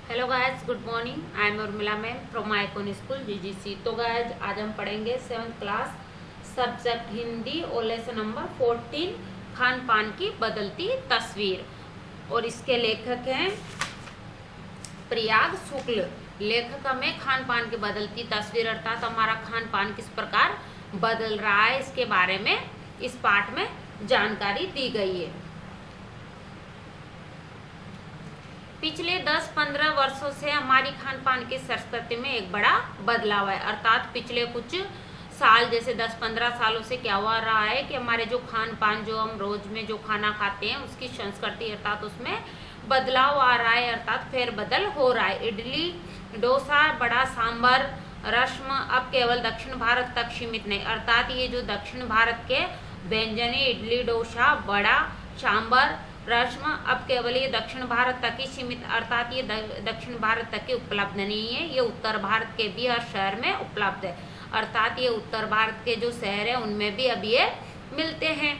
Hello guys, good morning. I am Urmila ma'am from my con school GGC. तो guys आज हम पढ़ेंगे 7th class subject Hindi और lesson number 14 Khan पान की बदलती तस्वीर। और इसके लेखक हैं प्रयाग शुक्ल। लेखक हमें खान पान की बदलती तस्वीर अर्थात हमारा खान पान किस प्रकार बदल रहा है इसके बारे में इस पाठ में जानकारी दी गई है। पिछले 10-15 वर्षों से हमारी खान पान की संस्कृति में एक बड़ा बदलाव है। अर्थात पिछले कुछ साल जैसे 10-15 सालों से क्या हो रहा है कि हमारे जो खान पान जो हम रोज में जो खाना खाते हैं उसकी संस्कृति अर्थात उसमें बदलाव आ रहा है, अर्थात फेरबदल हो रहा है। इडली, डोसा, बड़ा सांभर, रस्म अब केवल दक्षिण भारत तक सीमित नहीं, अर्थात ये जो दक्षिण भारत के व्यंजन है इडली, डोसा, बड़ा, सांभर, रस्म अब केवल ये दक्षिण भारत तक ही सीमित, अर्थात ये दक्षिण भारत तक ही उपलब्ध नहीं है, ये उत्तर भारत के भी हर शहर में उपलब्ध है। अर्थात ये उत्तर भारत के जो शहर है उनमें भी अब ये मिलते हैं।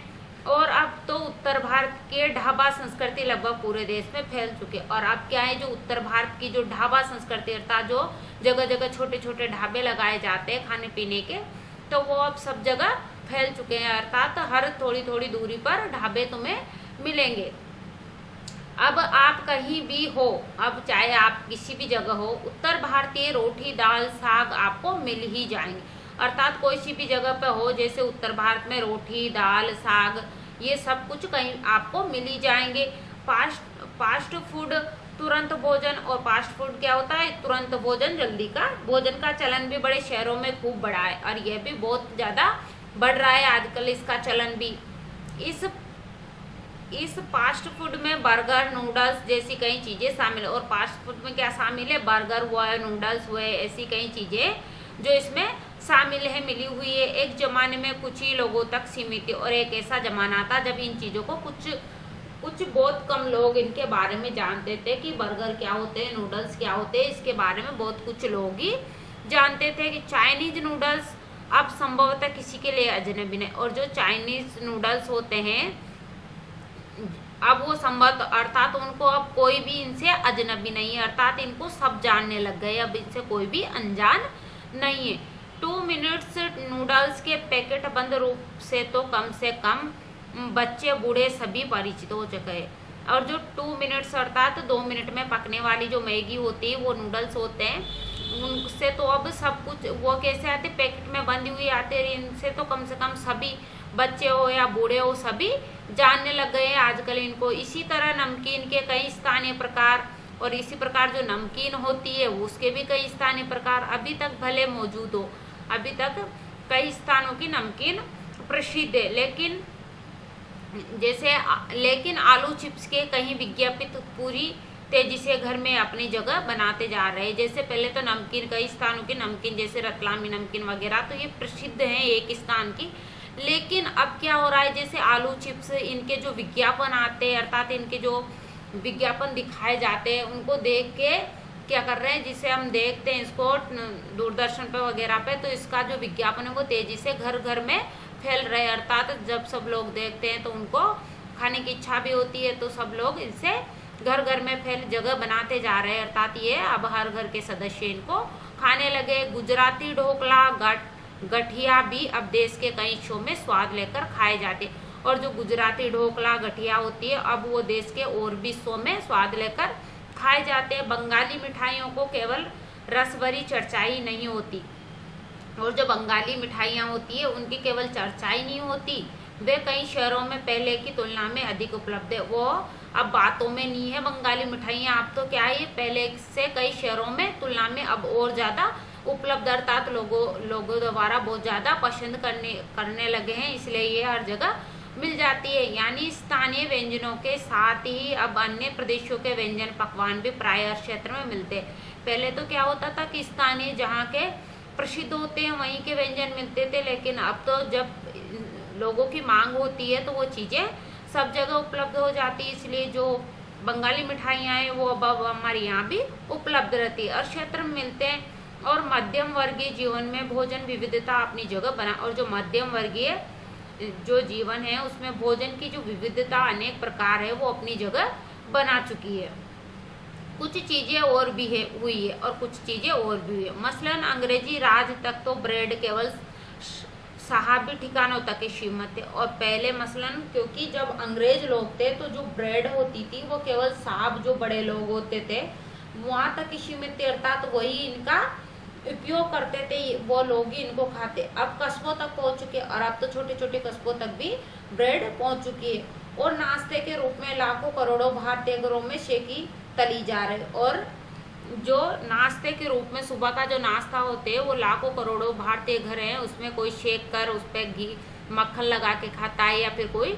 और अब तो उत्तर भारत के ढाबा संस्कृति लगभग पूरे देश में फैल चुके। और अब क्या है, जो उत्तर भारत की जो ढाबा संस्कृति अर्थात जो जगह जगह छोटे छोटे ढाबे लगाए जाते हैं खाने पीने के, तो वो अब सब जगह फैल चुके हैं। अर्थात हर थोड़ी थोड़ी दूरी पर ढाबे तुम्हें मिलेंगे। अब आप कहीं भी हो, अब चाहे आप किसी भी जगह हो, उत्तर भारतीय रोटी, दाल, साग आपको मिल ही जाएंगे। अर्थात कोई सी भी जगह पे हो, जैसे उत्तर भारत में रोटी, दाल, साग ये सब कुछ कहीं आपको मिल ही जाएंगे। फास्ट फूड, तुरंत भोजन, और फास्ट फूड क्या होता है, तुरंत भोजन, जल्दी का भोजन का चलन भी बड़े शहरों में खूब बढ़ा है और यह भी बहुत ज्यादा बढ़ रहा है आजकल इसका चलन भी। इस फास्ट फूड में बर्गर, नूडल्स जैसी कई चीज़ें शामिल है। और फास्ट फूड में क्या शामिल है, बर्गर हुआ है, नूडल्स हुए, ऐसी कई चीज़ें जो इसमें शामिल है, मिली हुई है। एक ज़माने में कुछ ही लोगों तक सीमित है और एक ऐसा ज़माना था जब इन चीज़ों को कुछ बहुत कम लोग इनके बारे में जानते थे कि बर्गर क्या होते हैं, नूडल्स क्या होते हैं, इसके बारे में बहुत कुछ लोग ही जानते थे। कि चाइनीज नूडल्स अब संभवतः किसी के लिए अजनबी नहीं। और जो चाइनीज नूडल्स होते हैं अब वो संभव, अर्थात उनको अब कोई भी इनसे अजनबी नहीं है, अर्थात इनको सब जानने लग गए, अब इनसे कोई भी अनजान नहीं है। 2 मिनट्स नूडल्स के पैकेट बंद रूप से कम बच्चे बूढ़े सभी परिचित हो चुके हैं। और जो 2 मिनट्स अर्थात 2 मिनट में पकने वाली जो मैगी होती है वो नूडल्स होते हैं, उनसे तो अब सब कुछ वो कैसे आते, पैकेट में बंदी हुई आते, इनसे तो कम से कम सभी बच्चे हो या बूढ़े हो सभी जानने लग गए हैं आजकल इनको। इसी तरह नमकीन के कई स्थानीय प्रकार और इसी प्रकार जो नमकीन होती है उसके भी कई स्थानीय प्रकार अभी तक भले मौजूद हो, अभी तक कई स्थानों की नमकीन प्रसिद्ध है। लेकिन आलू चिप्स के कहीं विज्ञापित पूरी तेजी से घर में अपनी जगह बनाते जा रहे हैं। जैसे पहले तो नमकीन कई स्थानों की नमकीन जैसे रतलामी नमकीन वगैरह तो ये प्रसिद्ध है एक स्थान की, लेकिन अब क्या हो रहा है, जैसे आलू चिप्स इनके जो विज्ञापन आते हैं अर्थात इनके जो विज्ञापन दिखाए जाते हैं उनको देख के क्या कर रहे हैं, जिसे हम देखते हैं इसको दूरदर्शन पे वगैरह पे, तो इसका जो विज्ञापन है वो तेजी से घर घर में फैल रहे हैं। अर्थात जब सब लोग देखते हैं तो उनको खाने की इच्छा भी होती है, तो सब लोग इनसे घर घर में फैल जगह बनाते जा रहे हैं। अर्थात ये अब हर घर के सदस्य इनको खाने लगे। गुजराती ढोकला, गठिया भी अब देश के कई हिस्सों में स्वाद लेकर खाए जाते। और जो गुजराती ढोकला, गठिया होती है अब वो देश के और भी हिस्सों में स्वाद लेकर खाए जाते हैं। बंगाली मिठाइयों को केवल रस भरी चर्चा ही नहीं होती, और जो बंगाली मिठाइयाँ होती है उनकी केवल चर्चा ही नहीं होती, वे कई शहरों में पहले की तुलना में अधिक उपलब्ध है। वो अब बातों में नहीं है बंगाली मिठाइयाँ, अब तो क्या है पहले से कई शहरों में तुलना में अब और ज़्यादा उपलब्ध, अर्थात लोगों द्वारा बहुत ज़्यादा पसंद करने लगे हैं, इसलिए ये हर जगह मिल जाती है। यानी स्थानीय व्यंजनों के साथ ही अब अन्य प्रदेशों के व्यंजन पकवान भी प्राय हर क्षेत्र में मिलते हैं। पहले तो क्या होता था कि स्थानीय जहाँ के प्रसिद्ध होते हैं वहीं के व्यंजन मिलते थे, लेकिन अब तो जब लोगों की मांग होती है तो वो चीज़ें सब जगह उपलब्ध हो जाती है, इसलिए जो बंगाली मिठाइयाँ हैं वो अब हमारे यहाँ भी उपलब्ध रहती है और क्षेत्र में मिलते हैं। और मध्यम वर्गीय जीवन में भोजन विविधता अपनी जगह बना, और जो मध्यम वर्गीय जो जीवन है उसमें भोजन की जो विविधता अनेक प्रकार है वो अपनी जगह बना चुकी है। कुछ चीजें और भी है हुई है और कुछ चीजें और भी हुई है। मसलन अंग्रेजी राज तक तो ब्रेड केवल साहबी ठिकानों तक ही सीमित थे। और पहले मसलन क्योंकि जब अंग्रेज लोग थे तो जो ब्रेड होती थी वो केवल साहब जो बड़े लोग होते थे वहां तक ही सीमित थे, अर्थात वही इनका उपयोग करते थे, वो लोग ही इनको खाते। अब कस्बों तक पहुंच चुके और अब तो छोटे छोटे कस्बों तक भी ब्रेड पहुंच चुकी है और नाश्ते के रूप में लाखों करोड़ों भारतीय घरों में सेकी तली जा रही। और जो नाश्ते के रूप में सुबह का जो नाश्ता होते हैं वो लाखों करोड़ों भारतीय घर हैं, उसमें कोई शेक कर उस पर घी मक्खन लगा के खाता है या फिर कोई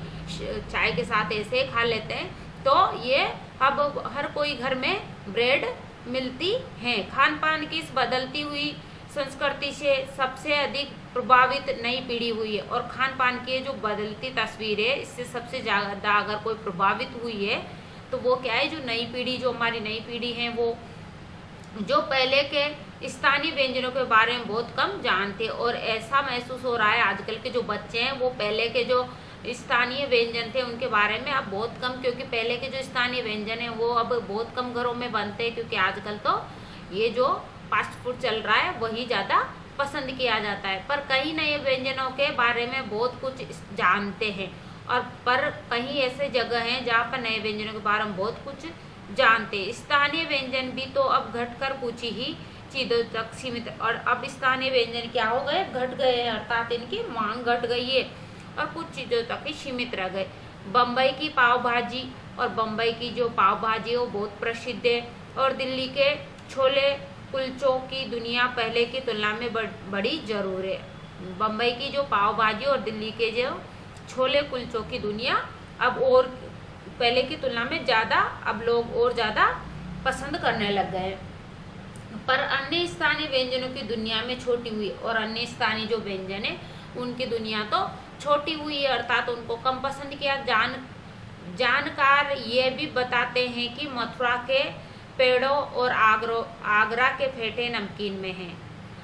चाय के साथ ऐसे खा लेते हैं। तो ये अब हर कोई घर में ब्रेड मिलती है। खान पान की इस बदलती हुई संस्कृति से सबसे अधिक प्रभावित नई पीढ़ी हुई है। और खान पान की जो बदलती तस्वीर है इससे सबसे ज़्यादा अगर कोई प्रभावित हुई है तो वो क्या है, जो नई पीढ़ी, जो हमारी नई पीढ़ी है वो जो पहले के स्थानीय व्यंजनों के बारे में बहुत कम जानते। और ऐसा महसूस हो रहा है आजकल के जो बच्चे हैं वो पहले के जो स्थानीय व्यंजन थे उनके बारे में अब बहुत कम, क्योंकि पहले के जो स्थानीय व्यंजन है वो अब बहुत कम घरों में बनते हैं, क्योंकि आजकल तो ये जो फास्ट फूड चल रहा है वही ज़्यादा पसंद किया जाता है। पर कई नए व्यंजनों के बारे में बहुत कुछ जानते हैं और पर कहीं ऐसे जगह हैं जहाँ पर नए व्यंजनों के बारे में बहुत कुछ जानते हैं। स्थानीय व्यंजन भी तो अब घटकर कुछ ही चीजों तक सीमित, और अब स्थानीय व्यंजन क्या हो गए, घट गए हैं, अर्थात इनकी मांग घट गई है और कुछ चीजों तक ही सीमित रह गए। बम्बई की पाव भाजी, और बम्बई की जो पाव भाजी है वो बहुत प्रसिद्ध है। और दिल्ली के छोले कुलचों की दुनिया पहले की तुलना में बड़ी जरूर है। बम्बई की जो पाव भाजी और दिल्ली के जो छोले कुलचों की दुनिया अब और पहले की तुलना में ज़्यादा, अब लोग और ज़्यादा पसंद करने लग गए। पर अन्य स्थानीय व्यंजनों की दुनिया में छोटी हुई, और अन्य स्थानीय जो व्यंजन है उनकी दुनिया तो छोटी हुई है, अर्थात उनको कम पसंद किया। जानकार ये भी बताते हैं कि मथुरा के पेड़ों और आगरा के फेटे नमकीन में हैं।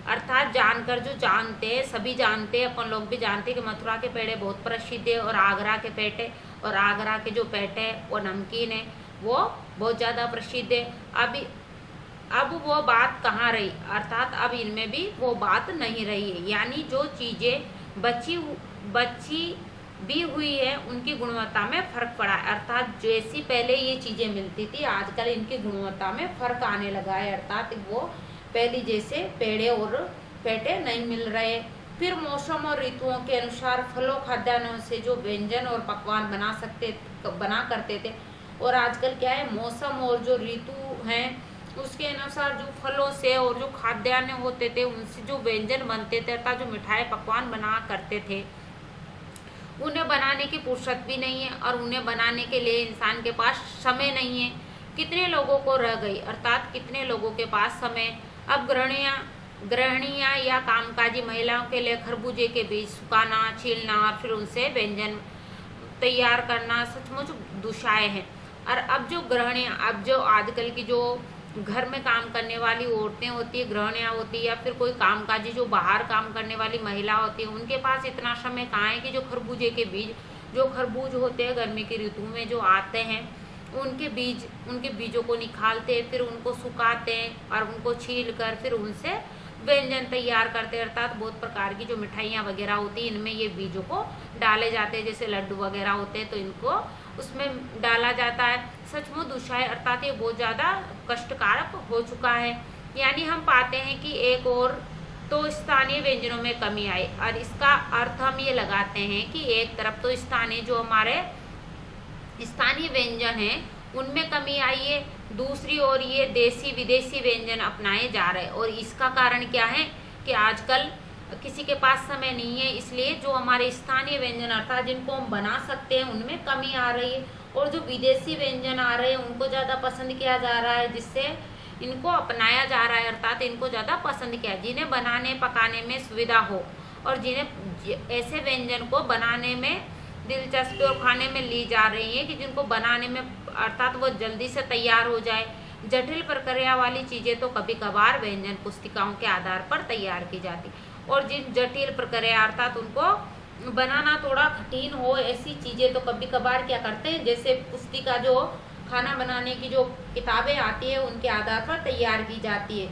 अर्थात जानकर जो जानते हैं, सभी जानते हैं, अपन लोग भी जानते हैं कि मथुरा के पेड़े बहुत प्रसिद्ध है और आगरा के पेटे, और आगरा के जो पेटे वो नमकीन है वो बहुत ज़्यादा प्रसिद्ध है। अब वो बात कहाँ रही, अर्थात अब इनमें भी वो बात नहीं रही है। यानी जो चीज़ें बची भी हुई है उनकी गुणवत्ता में फर्क पड़ा है, अर्थात जैसी पहले ये चीज़ें मिलती थी आजकल इनकी गुणवत्ता में फर्क आने लगा है, अर्थात वो पहली जैसे पेड़े और पेटे नहीं मिल रहे। फिर मौसम और ऋतुओं के अनुसार फलों खाद्यान्नों से जो व्यंजन और पकवान बना करते थे, और आजकल क्या है, मौसम और जो ऋतु हैं उसके अनुसार जो फलों से और जो खाद्यान्न होते थे उनसे जो व्यंजन बनते थे अर्थात जो मिठाई पकवान बना करते थे उन्हें बनाने की फुर्सत भी नहीं है और उन्हें बनाने के लिए इंसान के पास समय नहीं है। कितने लोगों को रह गई, अर्थात कितने लोगों के पास समय। अब गृहिणियाँ या कामकाजी महिलाओं के लिए खरबूजे के बीज सुखाना, छीलना और फिर उनसे व्यंजन तैयार करना सचमुच दुशाय है। और अब जो गृहिणियाँ, अब जो आजकल की जो घर में काम करने वाली औरतें होती है, गृहिणियाँ होती है, या फिर कोई कामकाजी जो बाहर काम करने वाली महिला होती है, उनके पास इतना समय कहाँ है कि जो खरबूजे के बीज, जो खरबूज होते हैं गर्मी की ऋतु में जो आते हैं, उनके बीजों को निकालते हैं, फिर उनको सुखाते हैं और उनको छील कर फिर उनसे व्यंजन तैयार करते हैं। अर्थात बहुत प्रकार की जो मिठाइयाँ वगैरह होती हैं इनमें ये बीजों को डाले जाते हैं, जैसे लड्डू वगैरह होते हैं तो इनको उसमें डाला जाता है। सचमुच दुष्षाय, अर्थात ये बहुत ज़्यादा कष्टकारक हो चुका है। यानी हम पाते हैं कि एक और तो स्थानीय व्यंजनों में कमी आई, और इसका अर्थ हम ये लगाते हैं कि एक तरफ तो स्थानीय जो हमारे स्थानीय व्यंजन हैं उनमें कमी आई है, दूसरी ओर ये देसी विदेशी व्यंजन अपनाए जा रहे हैं। और इसका कारण क्या है कि आजकल किसी के पास समय नहीं है, इसलिए जो हमारे स्थानीय व्यंजन अर्थात जिनको हम बना सकते हैं उनमें कमी आ रही है, और जो विदेशी व्यंजन आ रहे हैं उनको ज़्यादा पसंद किया जा रहा है, जिससे इनको अपनाया जा रहा है, अर्थात इनको ज़्यादा पसंद किया, जिन्हें बनाने पकाने में सुविधा हो और जिन्हें ऐसे व्यंजन को बनाने में दिलचस्पी और खाने में ली जा रही है कि जिनको बनाने में अर्थात वो जल्दी से तैयार हो जाए। जटिल प्रक्रिया वाली चीज़ें तो कभी कभार व्यंजन पुस्तिकाओं के आधार पर तैयार की जाती, और जिन जटिल प्रक्रिया अर्थात उनको बनाना थोड़ा कठिन हो ऐसी चीज़ें तो कभी कभार क्या करते हैं, जैसे पुस्तिका जो खाना बनाने की जो किताबें आती है उनके आधार पर तैयार की जाती है।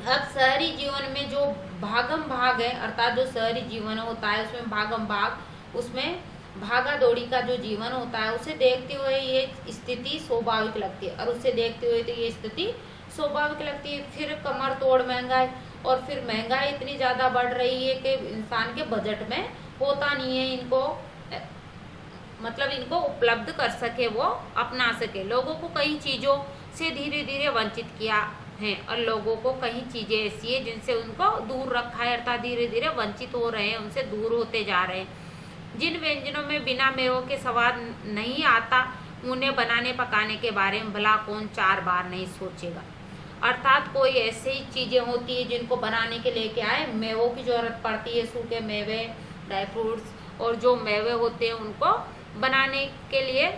अब शहरी जीवन में जो भागम भाग है, अर्थात जो शहरी जीवन होता है उसमें भागम भाग, उसमें भागा दौड़ी का जो जीवन होता है, उसे देखते हुए ये स्थिति स्वाभाविक लगती है, और उसे देखते हुए तो ये स्थिति स्वाभाविक लगती है। फिर कमर तोड़ महंगाई, और फिर महंगाई इतनी ज़्यादा बढ़ रही है कि इंसान के बजट में होता नहीं है इनको, मतलब इनको उपलब्ध कर सके, वो अपना सके। लोगों को कई चीज़ों से धीरे धीरे वंचित किया है, और लोगों को कई चीज़ें ऐसी है जिनसे उनको दूर रखा है, अर्थात धीरे धीरे वंचित हो रहे हैं, उनसे दूर होते जा रहे हैं। जिन व्यंजनों में बिना मेवों के स्वाद नहीं आता, उन्हें बनाने पकाने के बारे में भला कौन 4 बार नहीं सोचेगा। अर्थात कोई ऐसी चीज़ें होती है जिनको बनाने के लिए क्या है, मेवों की जरूरत पड़ती है, सूखे मेवे, ड्राई फ्रूट्स, और जो मेवे होते हैं उनको बनाने के लिए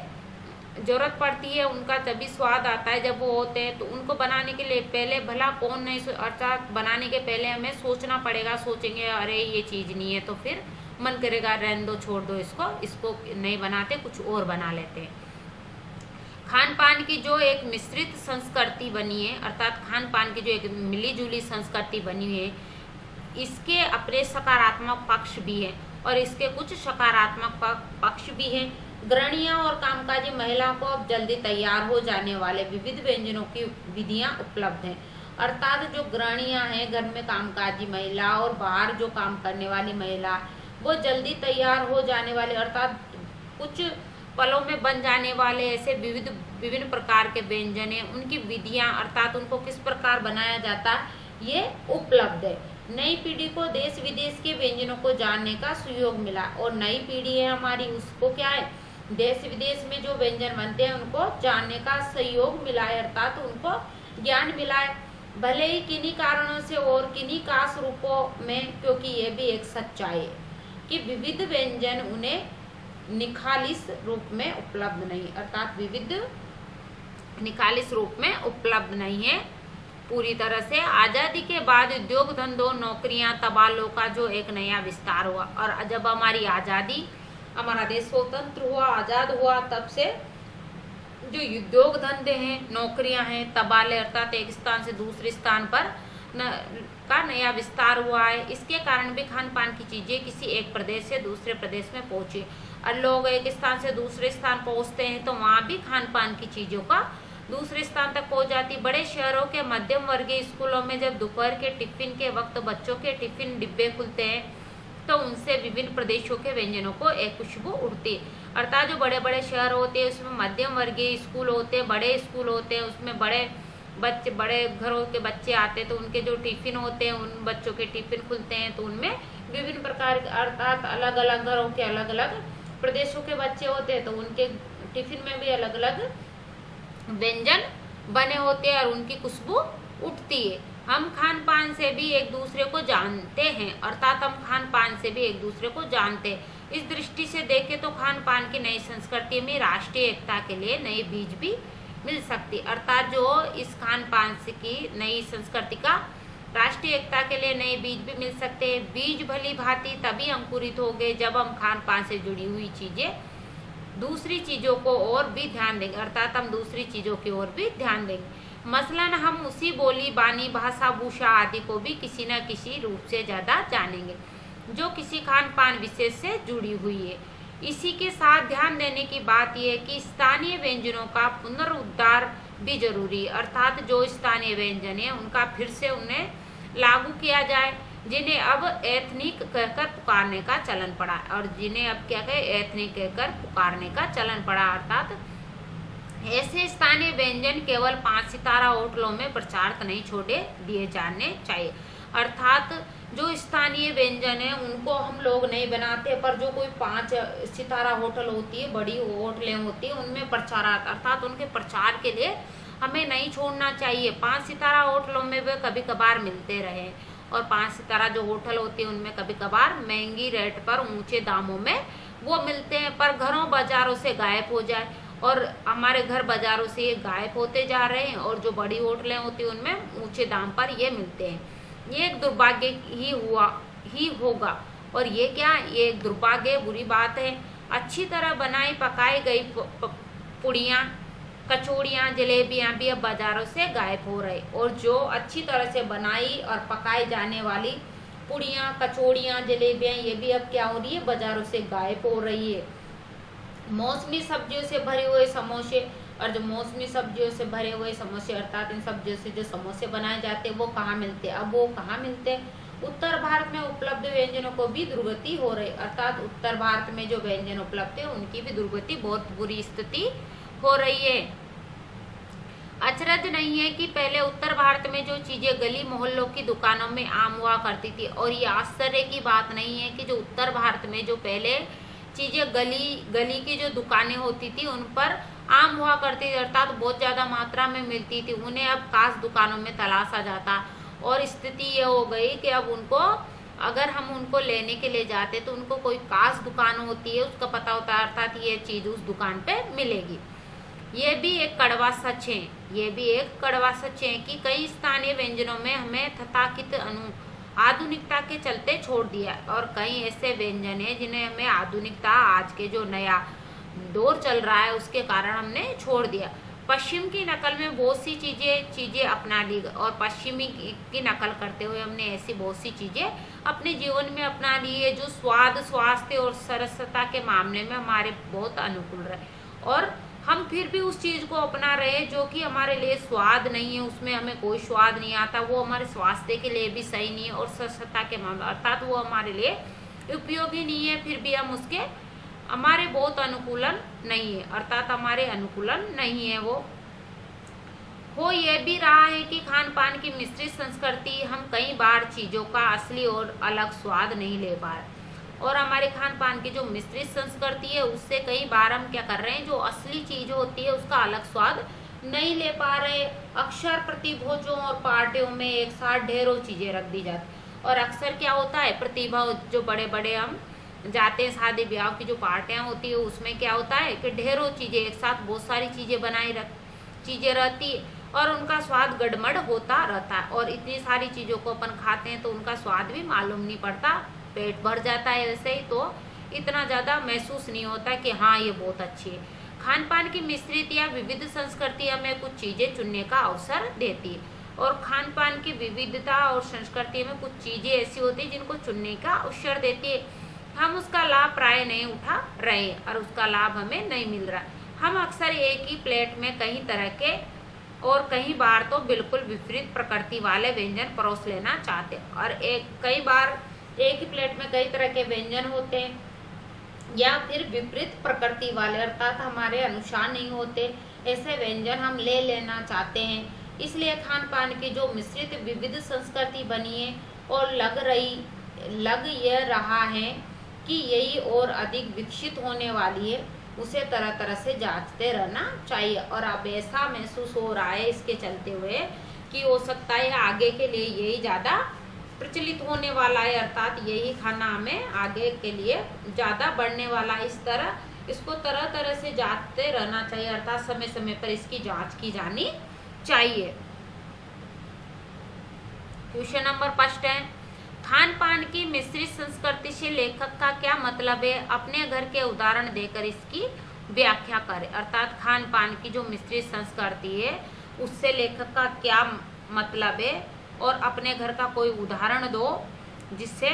जरूरत पड़ती है, उनका तभी स्वाद आता है जब वो होते हैं। तो उनको बनाने के लिए पहले भला कौन नहीं, अर्थात बनाने के पहले हमें सोचना पड़ेगा। सोचेंगे अरे ये चीज़ नहीं है, तो फिर मन करेगा रहने दो, छोड़ दो इसको नहीं बनाते, कुछ और बना लेते हैं। खान पान की जो एक मिश्रित संस्कृति बनी है, अर्थात खान पान की जो एक मिली जुली संस्कृति बनी है, इसके अपने सकारात्मक पक्ष भी हैं और इसके कुछ सकारात्मक पक्ष भी हैं। गृहिणियां और कामकाजी महिलाओं को अब जल्दी तैयार हो जाने वाले विविध व्यंजनों की विधियां उपलब्ध हैं। अर्थात जो गृहिणियां हैं, घर में कामकाजी महिला और बाहर जो काम करने वाली महिला, वो जल्दी तैयार हो जाने वाले, अर्थात कुछ पलों में बन जाने वाले ऐसे विभिन्न प्रकार के व्यंजन हैं, उनकी विधियां, अर्थात उनको किस प्रकार बनाया जाता है, ये उपलब्ध है। नई पीढ़ी को देश विदेश के व्यंजनों को जानने का सुयोग मिला, और नई पीढ़ी है हमारी, उसको क्या है, देश विदेश में जो व्यंजन बनते हैं उनको जानने का सहयोग मिला है, अर्थात उनको ज्ञान मिला है, भले ही किन्हीं कारणों से और किन्हीं खास रूपों में, क्योंकि ये भी एक सच्चाई है कि विविध व्यंजन उन्हें निखालिस रूप में उपलब्ध नहीं, अर्थात विविध निखालिस रूप में उपलब्ध नहीं है पूरी तरह से। आज़ादी के बाद उद्योग धंधों, नौकरियां, तबादलों का जो एक नया विस्तार हुआ, और जब हमारी आज़ादी, हमारा देश स्वतंत्र हुआ, आज़ाद हुआ, तब से जो उद्योग धंधे हैं, नौकरियां हैं, तबादले, अर्थात एक स्थान से दूसरे स्थान पर का नया विस्तार हुआ है। इसके कारण भी खान पान की चीज़ें किसी एक प्रदेश से दूसरे प्रदेश में पहुंची, और लोग एक स्थान से दूसरे स्थान पहुंचते हैं तो वहाँ भी खान पान की चीज़ों का दूसरे स्थान तक पहुंच जाती। बड़े शहरों के मध्यम वर्गीय स्कूलों में जब दोपहर के टिफिन के वक्त बच्चों के टिफिन डिब्बे खुलते हैं तो उनसे विभिन्न प्रदेशों के व्यंजनों को एक खुशबू उड़ती है। अर्थात जो बड़े बड़े शहर होते हैं उसमें मध्यम वर्गीय स्कूल होते हैं, बड़े स्कूल होते हैं, उसमें बड़े घरों के बच्चे आते हैं, तो उनके जो टिफिन होते हैं, उन बच्चों के टिफिन खुलते हैं तो उनमें विभिन्न प्रकार के, अर्थात अलग अलग घरों के अलग अलग प्रदेशों के बच्चे होते हैं, तो उनके टिफिन में भी अलग अलग व्यंजन बने होते हैं और उनकी खुशबू उठती है। हम खान पान से भी एक दूसरे को जानते हैं, अर्थात हम खान पान से भी एक दूसरे को जानते हैं। इस दृष्टि से देखें तो खान पान की नई संस्कृति में राष्ट्रीय एकता के लिए नए बीज भी मिल सकती, अर्थात जो इस खान पान की नई संस्कृति का राष्ट्रीय एकता के लिए नए बीज भी मिल सकते हैं। बीज भली भांति तभी अंकुरित होंगे जब हम खान पान से जुड़ी हुई चीजें, दूसरी चीजों को और भी ध्यान देंगे, अर्थात हम दूसरी चीजों की ओर भी ध्यान देंगे। मसलन हम उसी बोली, बानी, भाषा, भूषा आदि को भी किसी न किसी रूप से ज्यादा जानेंगे जो किसी खान पान विशेष से जुड़ी हुई है। इसी के साथ ध्यान देने की बात यह है कि स्थानीय व्यंजनों का पुनरुद्धार भी जरूरी है, अर्थात जो स्थानीय व्यंजन है उनका फिर से उन्हें लागू किया जाए, जिन्हें अब एथनिक कहकर पुकारने का चलन पड़ा, और जिन्हें अब क्या कहे, एथनिक कहकर पुकारने का चलन पड़ा। अर्थात ऐसे स्थानीय व्यंजन केवल 5 सितारा होटलों में प्रचारित नहीं छोड़े दिए जाने चाहिए, अर्थात जो स्थानीय व्यंजन है उनको हम लोग नहीं बनाते, पर जो कोई 5 सितारा होटल होती है, बड़ी होटलें होती है, उनमें प्रचारात, अर्थात उनके प्रचार के लिए हमें नहीं छोड़ना चाहिए। 5 सितारा होटलों में वे कभी कभार मिलते रहे, और 5 सितारा जो होटल होती है उनमें कभी कभार महंगी रेट पर ऊंचे दामों में वो मिलते हैं, पर घरों बाजारों से गायब हो जाए, और हमारे घर बाजारों से ये गायब होते जा रहे हैं, और जो बड़ी होटलें होती हैं उनमें ऊंचे दाम पर ये मिलते हैं। ये एक दुर्भाग्य ही होगा, और ये क्या, ये एक दुर्भाग्य, बुरी बात है। अच्छी तरह बनाई पकाई गई पुड़ियाँ कचौड़ियाँ जलेबियाँ भी अब बाजारों से गायब हो रही, और जो अच्छी तरह से बनाई और पकाई जाने वाली पूड़ियाँ कचौड़ियाँ जलेबियाँ ये भी अब क्या हो रही है, बाजारों से गायब हो रही है। मौसमी सब्जियों से भरे हुए समोसे, और जो मौसमी सब्जियों से भरे हुए समोसे अर्थात इन सब्जियों से जो समोसे बनाए जाते हैं वो कहाँ मिलते हैं, अब वो कहाँ मिलते हैं, उत्तर भारत में उपलब्ध व्यंजनों को भी दुर्गति हो रही, अर्थात उत्तर भारत में जो व्यंजन उपलब्ध है उनकी भी दुर्गति, बहुत बुरी स्थिति हो रही है। अचरज नहीं है कि पहले उत्तर भारत में जो चीजें गली मोहल्लों की दुकानों में आम हुआ करती थी, और ये आश्चर्य की बात नहीं है कि जो उत्तर भारत में जो पहले चीजें गली की जो दुकानें होती थी उन पर आम हुआ करती थी, अर्थात बहुत ज्यादा मात्रा में मिलती थी, उन्हें अब खास दुकानों में तलाशा जाता, और स्थिति ये हो गई कि अब उनको अगर हम उनको लेने के लिए जाते तो उनको कोई खास दुकान होती है उसका पता होता है, अर्थात ये चीज उस दुकान पे मिलेगी। ये भी एक कड़वा सच है, ये भी एक कड़वा सच है कि कई स्थानीय व्यंजनों में हमें तथाकथित आधुनिकता के चलते छोड़ दिया, और कई ऐसे व्यंजन है जिन्हें हमें आधुनिकता आज के जो नया दौर चल रहा है उसके कारण हमने छोड़ दिया। पश्चिम की नकल में बहुत सी चीजें अपना ली, और पश्चिमी की नकल करते हुए हमने ऐसी बहुत सी चीजें अपने जीवन में अपना ली है जो स्वाद स्वास्थ्य और सरसता के मामले में हमारे बहुत अनुकूल रहे, और हम फिर भी उस चीज को अपना रहे जो कि हमारे लिए स्वाद नहीं है, उसमें हमें कोई स्वाद नहीं आता, वो हमारे स्वास्थ्य के लिए भी सही नहीं है, और सरसता के मामले अर्थात वो हमारे लिए उपयोगी नहीं है, फिर भी हम उसके हमारे बहुत अनुकूलन नहीं है, अर्थात हमारे अनुकूलन नहीं है। वो हो यह भी रहा है कि खान पान की मिश्रित संस्कृति हम कई बार चीजों का असली और अलग स्वाद नहीं ले पा रहे, और हमारे खान पान की जो मिश्रित संस्कृति है उससे कई बार हम क्या कर रहे हैं, जो असली चीज होती है उसका अलग स्वाद नहीं ले पा रहे। अक्सर प्रतिभोजों और पार्टियों में एक साथ ढेरों चीजें रख दी जाती, और अक्सर क्या होता है, प्रतिभा जो बड़े बड़े हम जाते हैं शादी ब्याह की जो पार्टियां होती है उसमें क्या होता है कि ढेरों चीजें एक साथ बहुत सारी चीजें चीजें रहती है, और उनका स्वाद गड़बड़ होता रहता है, और इतनी सारी चीजों को अपन खाते हैं तो उनका स्वाद भी मालूम नहीं पड़ता, पेट भर जाता है वैसे ही, तो इतना ज्यादा महसूस नहीं होता कि हाँ ये बहुत अच्छी है। खान पान की मिश्रित या विविध संस्कृति हमें कुछ चीजें चुनने का अवसर देती है, और खान पान की विविधता और संस्कृति में कुछ चीजें ऐसी होती है जिनको चुनने का अवसर देती है, हम उसका लाभ प्राय नहीं उठा रहे, और उसका लाभ हमें नहीं मिल रहा। हम अक्सर एक ही प्लेट में कई तरह के और कई बार तो बिल्कुल विपरीत प्रकृति वाले व्यंजन परोस लेना चाहते हैं, और कई बार एक ही प्लेट में कई तरह के व्यंजन होते हैं, या फिर विपरीत प्रकृति वाले अर्थात हमारे अनुसार नहीं होते ऐसे व्यंजन हम ले लेना चाहते हैं। इसलिए खान पान की जो मिश्रित विविध संस्कृति बनी है और लग यह रहा है कि यही और अधिक विकसित होने वाली है, उसे तरह तरह से जांचते रहना चाहिए, और अब ऐसा महसूस हो रहा है इसके चलते हुए कि हो सकता है आगे के लिए यही ज़्यादा प्रचलित होने वाला है, अर्थात यही खाना हमें आगे के लिए ज़्यादा बढ़ने वाला है। इसको तरह तरह से जांचते रहना चाहिए, अर्थात समय समय पर इसकी जांच की जानी चाहिए। क्वेश्चन नंबर 5 है, खान पान की मिश्रित संस्कृति से लेखक का क्या मतलब है, अपने घर के उदाहरण देकर इसकी व्याख्या करें, अर्थात खान पान की जो मिश्रित संस्कृति है उससे लेखक का क्या मतलब है, और अपने घर का कोई उदाहरण दो जिससे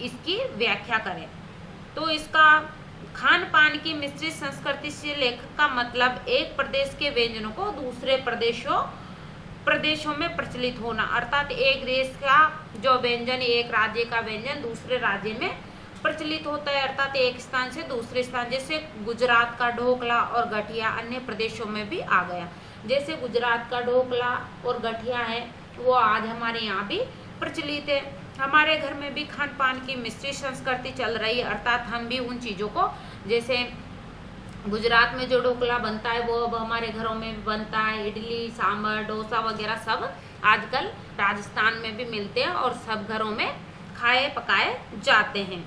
इसकी व्याख्या करें। तो इसका खान पान की मिश्रित संस्कृति से लेखक का मतलब एक प्रदेश के व्यंजनों को दूसरे प्रदेशों में प्रचलित होना, अर्थात एक देश का जो व्यंजन एक राज्य का व्यंजन दूसरे राज्य में प्रचलित होता है, अर्थात एक स्थान से दूसरे स्थान, जैसे गुजरात का ढोकला और गठिया अन्य प्रदेशों में भी आ गया, जैसे गुजरात का ढोकला और गठिया है वो आज हमारे यहाँ भी प्रचलित है। हमारे घर में भी खान पान की मिश्रित संस्कृति चल रही है, अर्थात हम भी उन चीज़ों को, जैसे गुजरात में जो ढोकला बनता है वो अब हमारे घरों में भी बनता है, इडली सांभर डोसा वगैरह सब आजकल राजस्थान में भी मिलते हैं और सब घरों में खाए पकाए जाते हैं।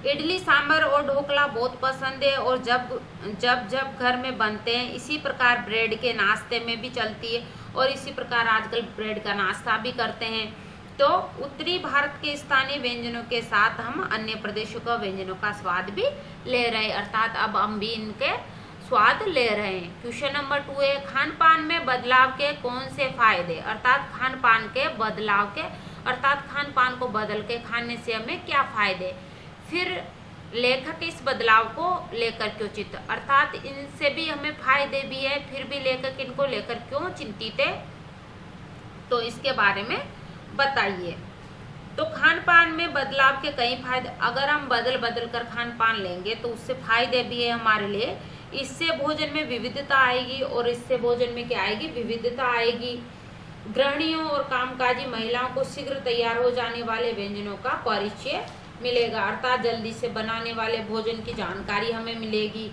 इडली सांभर और ढोकला बहुत पसंद है, और जब घर में बनते हैं, इसी प्रकार ब्रेड के नाश्ते में भी चलती है, और इसी प्रकार आजकल ब्रेड का नाश्ता भी करते हैं। तो उत्तरी भारत के स्थानीय व्यंजनों के साथ हम अन्य प्रदेशों का व्यंजनों का स्वाद भी ले रहे, अर्थात अब हम भी इनके स्वाद ले रहे हैं। क्वेश्चन नंबर 2 है खान पान में बदलाव के कौन से फायदे, अर्थात खान पान के बदलाव के, अर्थात खान पान को बदल के खाने से हमें क्या फायदे। फिर लेखक इस बदलाव को लेकर क्यों चिंतित, अर्थात इनसे भी हमें फायदे भी है, फिर भी लेखक इनको लेकर क्यों चिंतित है, तो इसके बारे में बताइए। तो खान पान में बदलाव के कई फायदे, अगर हम बदल बदल कर खान पान लेंगे तो उससे फायदे भी है हमारे लिए। इससे भोजन में विविधता आएगी, और इससे भोजन में क्या आएगी, विविधता आएगी। गृहिणियों और कामकाजी महिलाओं को शीघ्र तैयार हो जाने वाले व्यंजनों का परिचय मिलेगा, अर्थात जल्दी से बनाने वाले भोजन की जानकारी हमें मिलेगी।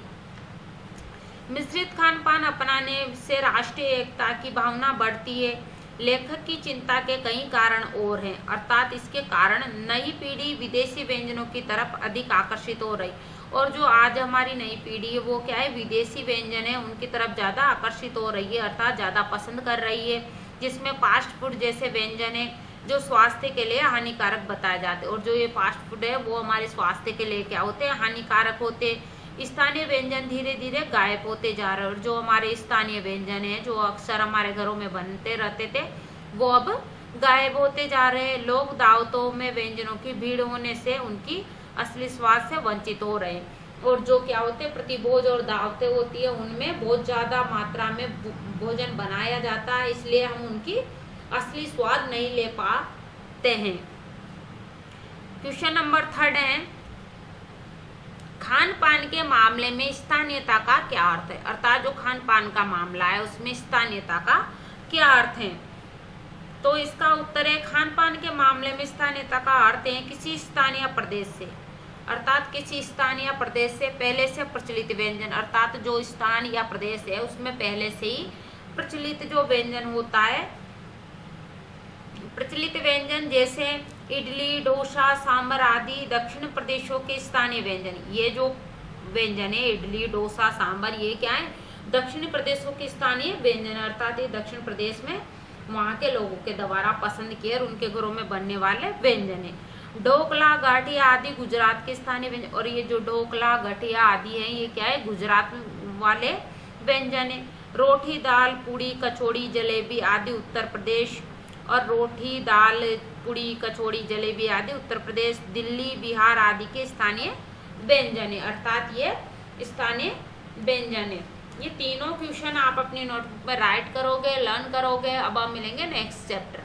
मिश्रित खान पान अपनाने से राष्ट्रीय एकता की भावना बढ़ती है। लेखक की चिंता के कई कारण और हैं, अर्थात इसके कारण नई पीढ़ी विदेशी व्यंजनों की तरफ अधिक आकर्षित हो रही, और जो आज हमारी नई पीढ़ी है वो क्या है, विदेशी व्यंजन है उनकी तरफ ज़्यादा आकर्षित हो रही है, अर्थात ज़्यादा पसंद कर रही है, जिसमें फास्ट फूड जैसे व्यंजन है जो स्वास्थ्य के लिए हानिकारक बताए जाते हैं, और जो ये फास्ट फूड है वो हमारे स्वास्थ्य के लिए क्या होते हैं, हानिकारक होते। स्थानीय व्यंजन धीरे धीरे गायब होते जा रहे हैं, और जो हमारे स्थानीय व्यंजन है जो अक्सर हमारे घरों में बनते रहते थे वो अब गायब होते जा रहे हैं। लोग दावतों में व्यंजनों की भीड़ होने से उनकी असली स्वाद से वंचित हो रहे हैं, और जो क्या होते हैं, प्रतिभोज और दावतें होती है उनमें बहुत ज्यादा मात्रा में भोजन बनाया जाता है, इसलिए हम उनकी असली स्वाद नहीं ले पाते हैं। क्वेश्चन नंबर 3 है खान पान के मामले में स्थानीयता का क्या अर्थ है, अर्थात जो खान पान का मामला है उसमें स्थानीयता का क्या अर्थ है। तो इसका उत्तर है खान पान के मामले में स्थानीयता का अर्थ है किसी स्थानीय प्रदेश से, अर्थात किसी स्थानीय प्रदेश से पहले से प्रचलित व्यंजन, अर्थात जो स्थान या प्रदेश है उसमें पहले से ही प्रचलित जो व्यंजन होता है, प्रचलित व्यंजन जैसे इडली, डोसा, सांभर आदि दक्षिण प्रदेशों के स्थानीय व्यंजन। ये जो व्यंजन है इडली, डोसा, सांभर, ये क्या है, दक्षिण प्रदेशों के स्थानीय व्यंजन, अर्थात ये दक्षिण प्रदेश में वहाँ के लोगों के द्वारा पसंद किए और उनके घरों में बनने वाले व्यंजन है। ढोकला, गाठिया आदि गुजरात के स्थानीय व्यंजन, और ये जो ढोकला, गठिया आदि है ये क्या है, गुजरात वाले व्यंजन है। रोटी, दाल, पूड़ी, कचौड़ी, जलेबी आदि उत्तर प्रदेश, और रोटी, दाल, पूड़ी, कचौड़ी, जलेबी आदि उत्तर प्रदेश, दिल्ली, बिहार आदि के स्थानीय व्यंजन है, अर्थात ये स्थानीय व्यंजन है। ये तीनों क्वेश्चन आप अपनी नोटबुक पर राइट करोगे, लर्न करोगे। अब हम मिलेंगे नेक्स्ट चैप्टर।